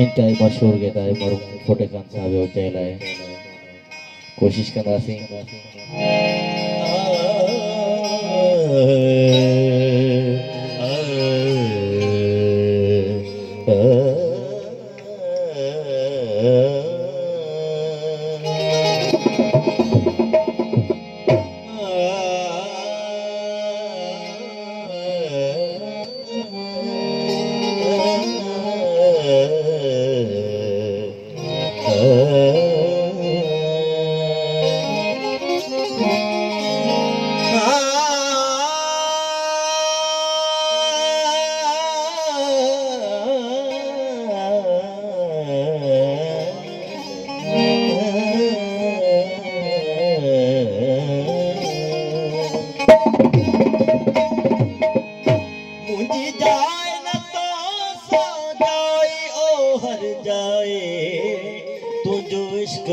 इंतहाई मशहूर गीत आहे मरहूम फोटे खान साहब जो चयल आहे कोशिश कंदासीं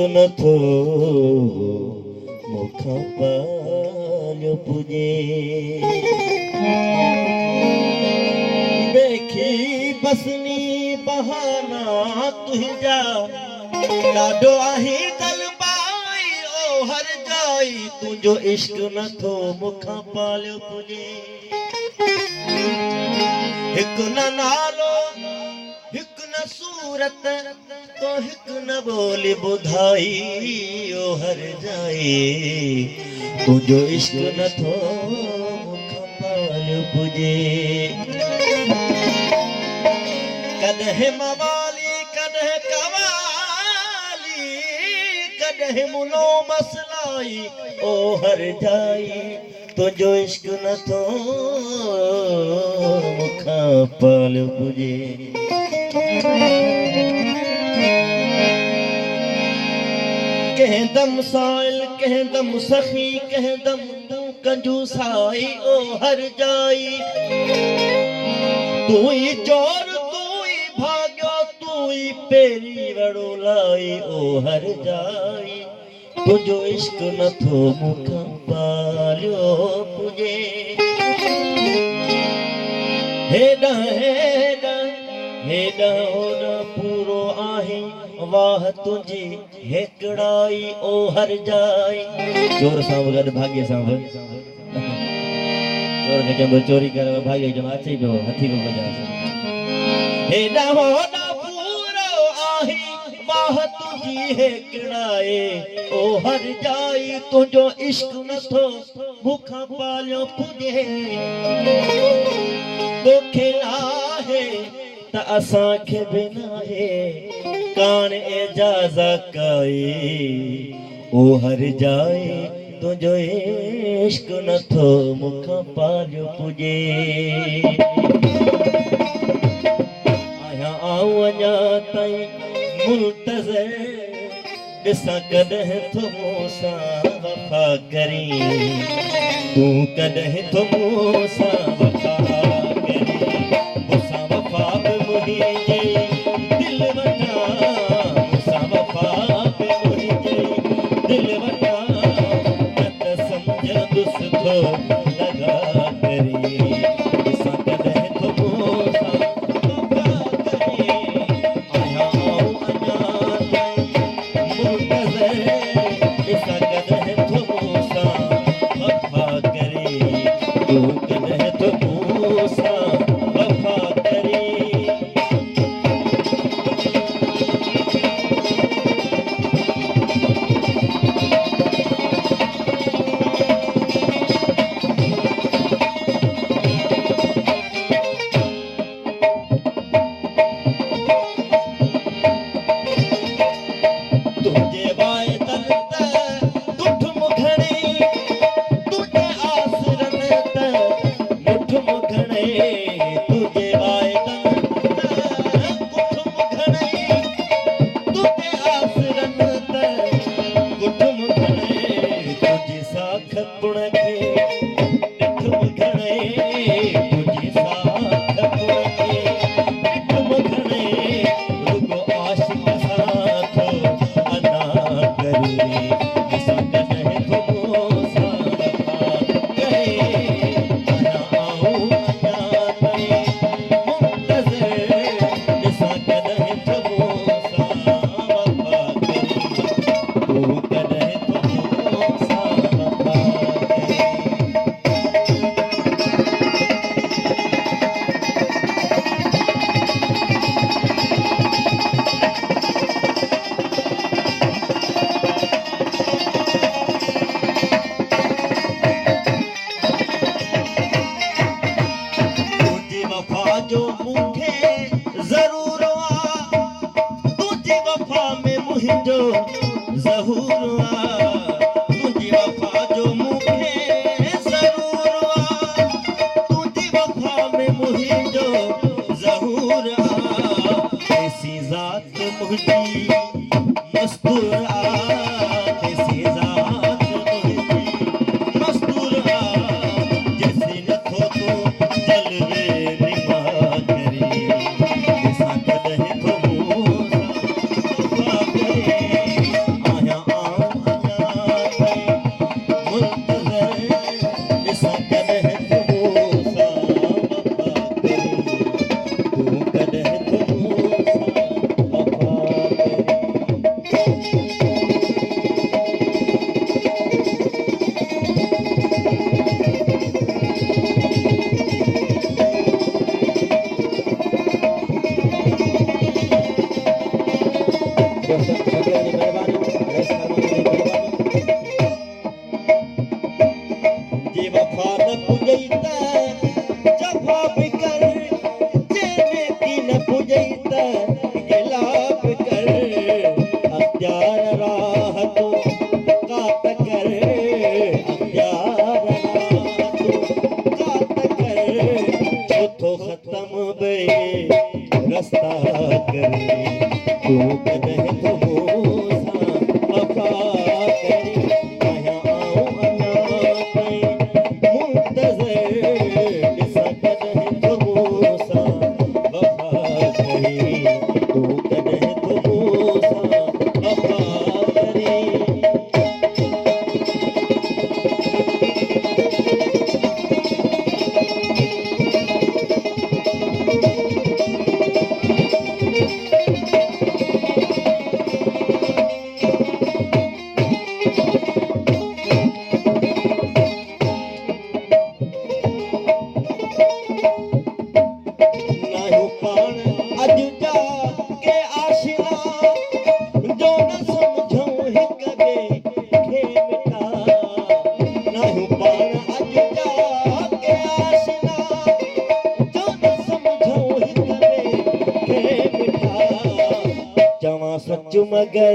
नथो मुखा पाल्यो पुजे देखी बसनी बहाना तुझा ॾाढो आहे गलबाई ओ हर जाई तुंहिंजो इश्क नथो मुखा पाल्यो पुजे हिकु न नालो हिकु न सूरत तो हिकु न बोली ॿुधाई ओ हर जाई तुंहिंजो इश्क नथो मुखा पाल्यो पुजे कॾहिं मवाली कॾहिं कवाली कॾहिं मुलो मसलाई ओ हर जाई तुंहिंजो इश्क नथो मुखा पाल्यो पुजे कहीं दम साइल कहीं दम सखी कहीं दम तू कंजूसाई ओ हर जाई तू ही चोर तू ही भाग्यो तू ही पेरी वड़ो लाई ओ हर जाई तुझो इश्क नथो मुखा पाल्यो पुजे हेडा हेडा हेडा होडा पूरो आहे वाह तुझी हेकड़ाई ओ हर जाई चोर सां गॾु भाग्य सां चोर खे चइबो चोरी करे भाग्य जो अचे पियो हथी पियो बजाए हेॾा होॾा पूरो आहे वाह तुझी हेकड़ाई ओ हर जाई तुंहिंजो इश्क नथो मुखा पाल्यो पुजे तोखे आहे त असांखे बि नाहे कान एजाज़ा काई ओ हर जाए तुंहिंजो इश्क नथो मुखा पाल्यो पुजे आहियां आऊं अञा ताईं मुल्तज़र ॾिसां कॾहिं थो मूंसां वफ़ा करी तूं कॾहिं थो मूंसां वफ़ा करी मूंसां वफ़ा बि मुंहिंजे दिल वटां मूंसां वफ़ा बि मुंहिंजे दिल वटां न त सम्झंदुसि थो लॻा करी ॾिसां कॾहिं थो मूंसां वफ़ा करी आहियां आऊं अञा ताईं मुल्तज़र ॾिसां कॾहिं थो मूंसां वफ़ा करी तूं कॾहिं थो मूंसां वफ़ा करी जो ज़हूर आ तुंहिंजी वफ़ा जो मूंखे ज़रूर आ तुंहिंजी वफ़ा में मुंहिंजो ज़हूर आ ऐसी ज़ात मुंहिंजी मस्तूर आ ऐसी ज़ात मुंहिंजी मस्तूर आ जैसे नथो तो जलवे निमा करे जैसा कॾहिं थो मूंसां करे आहियां आऊं अञा ताईं मुंतज़र जैसा कॾहिं थो मूंसां वफ़ा करे तूं कॾहिं थो मूंसां वफ़ा करे जे वफ़ा न पुॼई त जफ़ा बि कर जे नेकी न पुॼई त गिला बि कर अख़्तियार राह तो कात कर अख़्तियार राह तो कात कर चौथो ख़त्म बे रस्ता करे तूं कॾहिं थो मूंसां वफ़ा करे आहियां आऊं अञा ताईं मुंतज़र ॾिसां कॾहिं थो मूंसां वफ़ा करे तूं कॾहिं थो मूंसां वफ़ा करे नाहियो पाण अॼु जा के आशिना जो न सम्झूं हिक ॿिए खे मिठा नाहियो पाण अॼु जा के आशिना जो न सम्झूं हिक ॿिए खे मिठा चवां सच मगर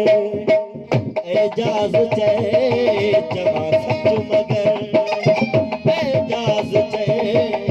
एजाज़ चए चवां सच मगर एजाज़ चए